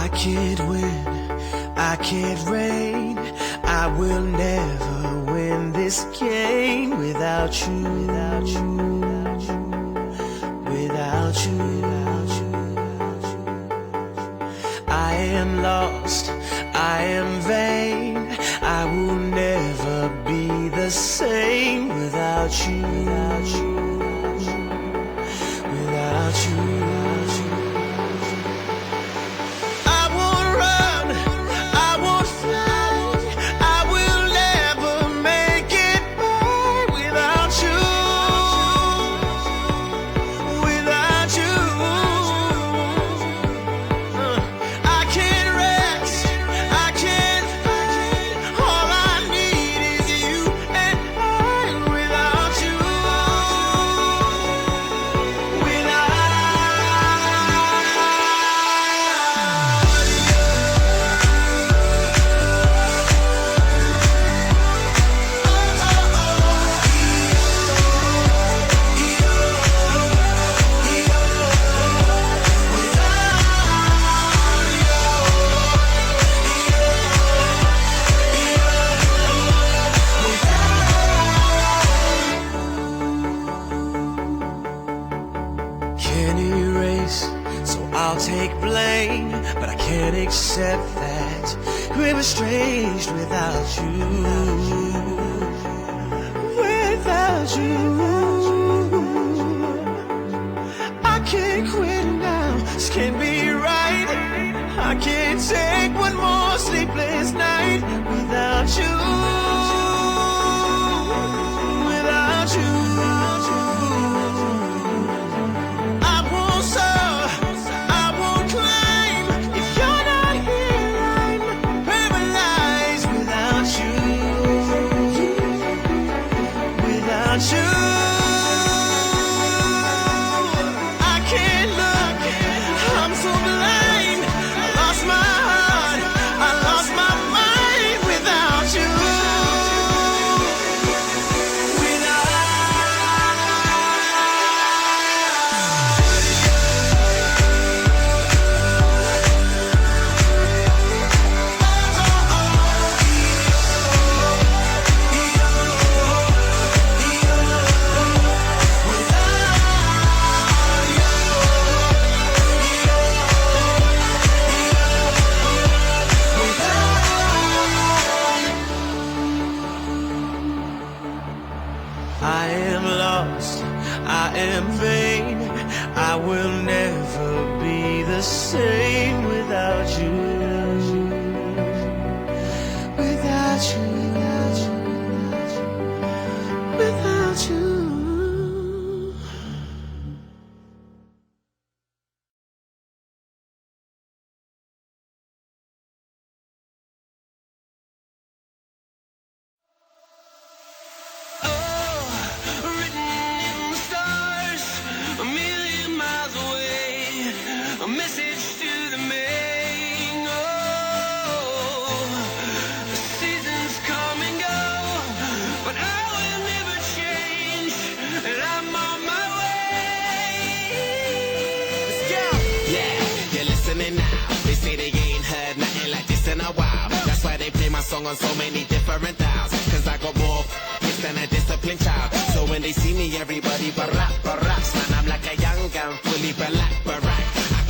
I can't win, I can't reign, I will never win this game without you, without you, without you, without you, without you. I am lost, I am vain, I will never be the same without you, without you, without you, without you. I'll take blame, but I can't accept that we're estranged without you, without you. I can't quit now, this can't be right. I can't take one more sleepless night without you, without you. I am lost, I am vain, I will never be the same without you, without you, without you, without you. A message to the main. Oh, the seasons come and go, but I will never change, and I'm on my way. Let's go. Yeah, you're listening now. They say they ain't heard nothing like this in a while. That's why they play my song on so many different dials. Cause I got more hits than a disciplined child. So when they see me, everybody baracks. Man, I'm like a young gun, fully black.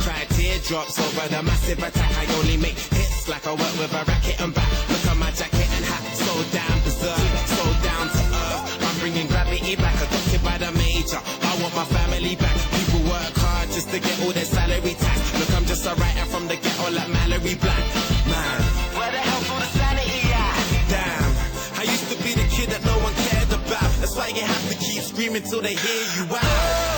Cry teardrops over the massive attack. I only make hits like I work with a racket and back. Look at my jacket and hat, so damn berserk, so down to earth. I'm bringing gravity back, adopted by the major. I want my family back. People work hard just to get all their salary tax. Look, I'm just a writer from the ghetto like Mallory Black. Man, where the hell's all the sanity at? Damn, I used to be the kid that no one cared about. That's why you have to keep screaming till they hear you out.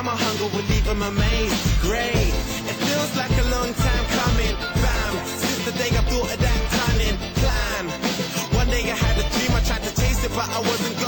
my hunger would leave him amazed. Great, it feels like a long time coming. Bam, since the day I thought of that cunning plan. One day I had a dream, I tried to chase it, but I wasn't